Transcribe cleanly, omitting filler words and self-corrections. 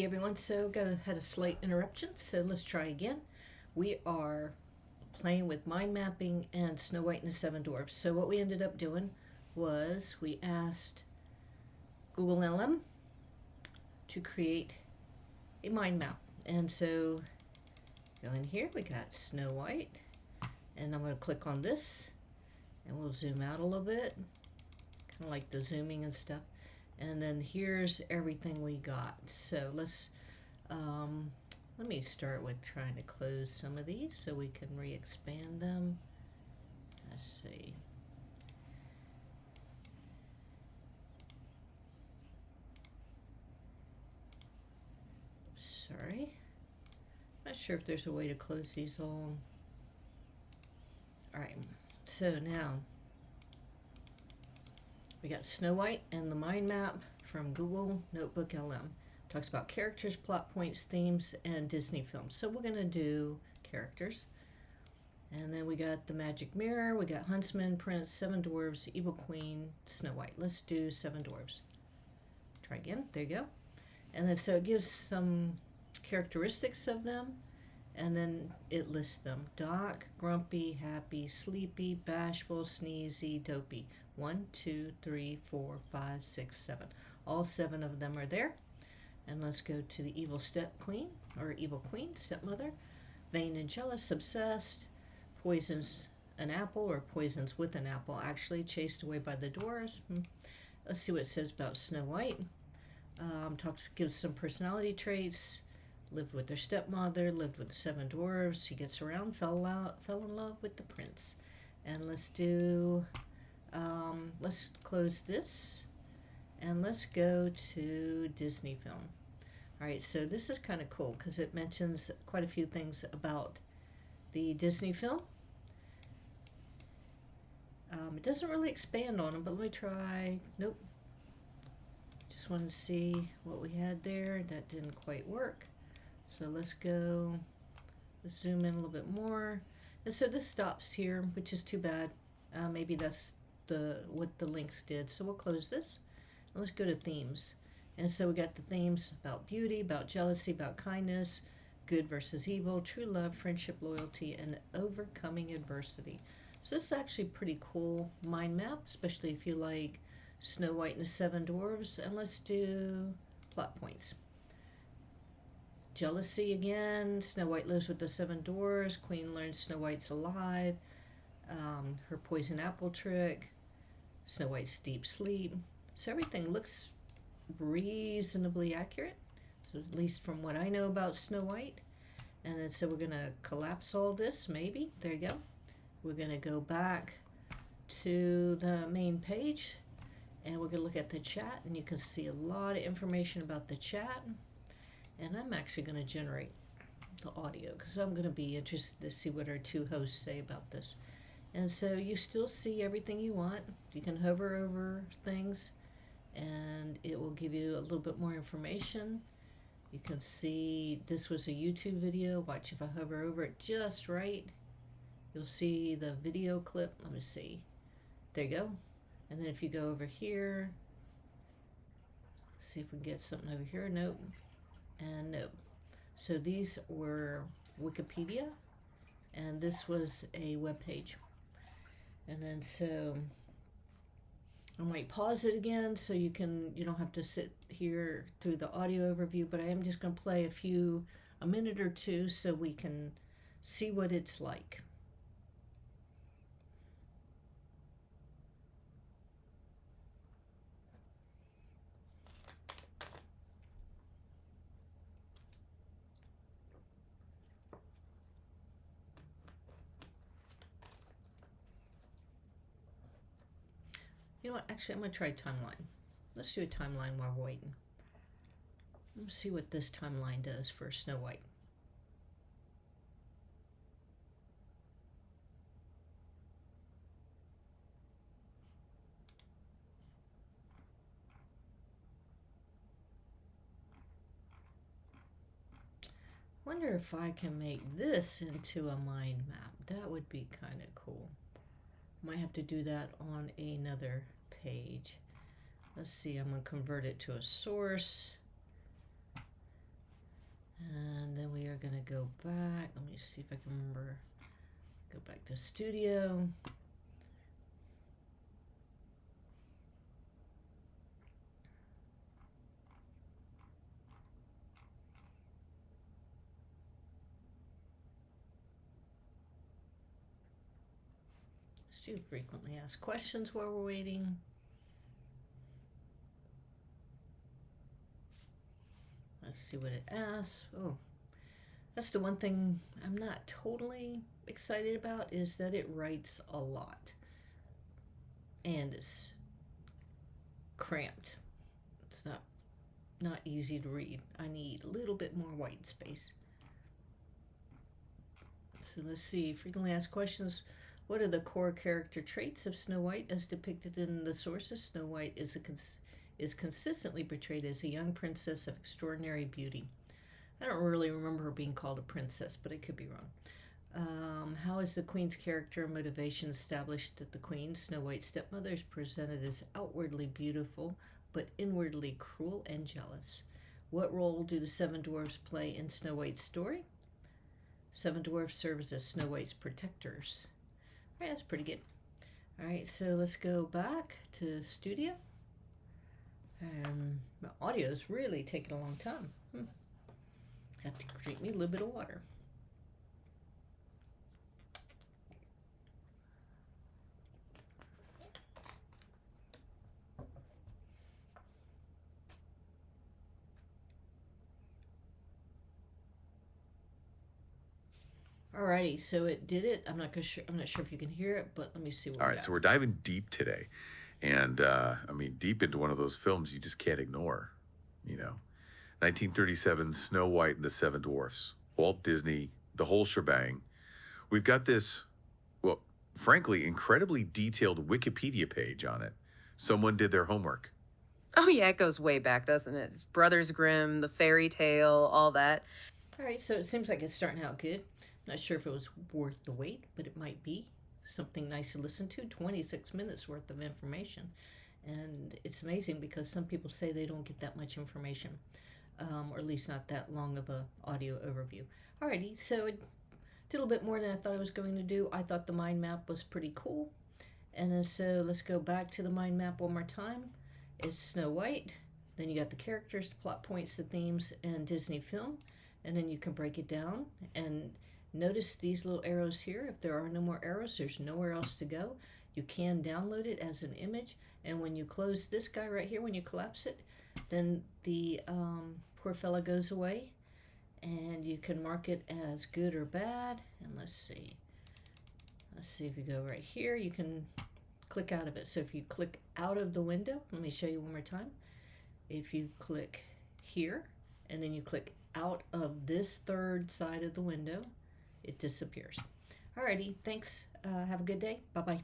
Hey everyone, so had a slight interruption, so let's try again. We are playing with mind mapping and Snow White and the Seven Dwarfs. So what we ended up doing was we asked Google LM to create a mind map. And so go in here, we got Snow White, and I'm going to click on this and we'll zoom out a little bit, kind of like the zooming and stuff. And then here's everything we got. So let me start with trying to close some of these so we can re-expand them. Let's see. Sorry. Not sure if there's a way to close these all. All right. So now we got Snow White and the mind map from Google NotebookLM. Talks about characters, plot points, themes, and Disney films. So we're going to do characters. And then we got the magic mirror, we got Huntsman, Prince, Seven Dwarves, Evil Queen, Snow White. Let's do Seven Dwarves. Try again. There you go. And then so it gives some characteristics of them, and then it lists them. Doc, grumpy, happy, sleepy, bashful, sneezy, dopey. 1, 2, 3, 4, 5, 6, 7. All 7 of them are there. And let's go to the evil stepqueen, or evil queen, stepmother. Vain and jealous, obsessed, poisons an apple, or poisons with an apple, actually chased away by the dwarves. Let's see what it says about Snow White. Gives some personality traits. Lived with their stepmother, lived with the 7 dwarves. She gets around, fell in love with the prince. And let's close this, and let's go to Disney film. All right, so this is kind of cool because it mentions quite a few things about the Disney film. It doesn't really expand on them, but let me try. Nope. Just wanted to see what we had there. That didn't quite work. So let's zoom in a little bit more. And so this stops here, which is too bad. Maybe that's what the links did. So we'll close this. And let's go to themes. And so we got the themes about beauty, about jealousy, about kindness, good versus evil, true love, friendship, loyalty, and overcoming adversity. So this is actually a pretty cool mind map, especially if you like Snow White and the 7 Dwarves. And let's do plot points. Jealousy again. Snow White lives with the 7 dwarves. Queen learns Snow White's alive. Her poison apple trick. Snow White's deep sleep. So everything looks reasonably accurate, so at least from what I know about Snow White. And then so we're going to collapse all this, maybe. There you go. We're going to go back to the main page, and we're going to look at the chat, and you can see a lot of information about the chat. And I'm actually going to generate the audio because I'm going to be interested to see what our 2 hosts say about this. And so you still see everything you want. You can hover over things and it will give you a little bit more information. You can see this was a YouTube video. Watch if I hover over it just right. You'll see the video clip. Let me see. There you go. And then if you go over here, see if we can get something over here. Nope. And nope. So these were Wikipedia, and this was a web page. And then so I might pause it again so you don't have to sit here through the audio overview, but I am just going to play a minute or 2 so we can see what it's like. You know what? Actually, I'm going to try timeline. Let's do a timeline while we're waiting. Let's see what this timeline does for Snow White. Wonder if I can make this into a mind map. That would be kind of cool. Might have to do that on another page. Let's see, I'm going to convert it to a source. go back. Let me see if I can remember. Go back to studio. Let's do frequently asked questions while we're waiting. Let's see what it asks. Oh, that's the one thing I'm not totally excited about, is that it writes a lot. And it's cramped. It's not easy to read. I need a little bit more white space. So let's see. Frequently asked questions. What are the core character traits of Snow White as depicted in the sources? Snow White is consistently portrayed as a young princess of extraordinary beauty. I don't really remember her being called a princess, but I could be wrong. How is the Queen's character and motivation established? That the Queen, Snow White's stepmother, is presented as outwardly beautiful, but inwardly cruel and jealous. What role do the 7 dwarfs play in Snow White's story? 7 dwarfs serve as Snow White's protectors. All right, that's pretty good. All right, so let's go back to studio. My audio's really taking a long time. Have to drink me a little bit of water. Alrighty, so it did it. I'm not sure if you can hear it, but let me see what. All right, so we're diving deep today, and deep into one of those films you just can't ignore. 1937, Snow White and the 7 Dwarfs, Walt Disney, the whole shebang. We've got this, well, frankly, incredibly detailed Wikipedia page on it. Someone did their homework. Oh, yeah, it goes way back, doesn't it? Brothers Grimm, the fairy tale, all that. All right, so it seems like it's starting out good. Not sure if it was worth the wait, but it might be something nice to listen to. 26 minutes worth of information. And it's amazing because some people say they don't get that much information, or at least not that long of a audio overview. Alrighty, so it did a little bit more than I thought I was going to do. I thought the mind map was pretty cool. And then so let's go back to the mind map one more time. It's Snow White. Then you got the characters, the plot points, the themes, and Disney film. And then you can break it down and notice these little arrows here. If there are no more arrows, there's nowhere else to go. You can download it as an image, and when you close this guy right here, when you collapse it, then the poor fella goes away, and you can mark it as good or bad. And let's see if you go right here, you can click out of it. So if you click out of the window, let me show you one more time. If you click here and then you click out of this third side of the window, it disappears. Alrighty, thanks. Have a good day. Bye-bye.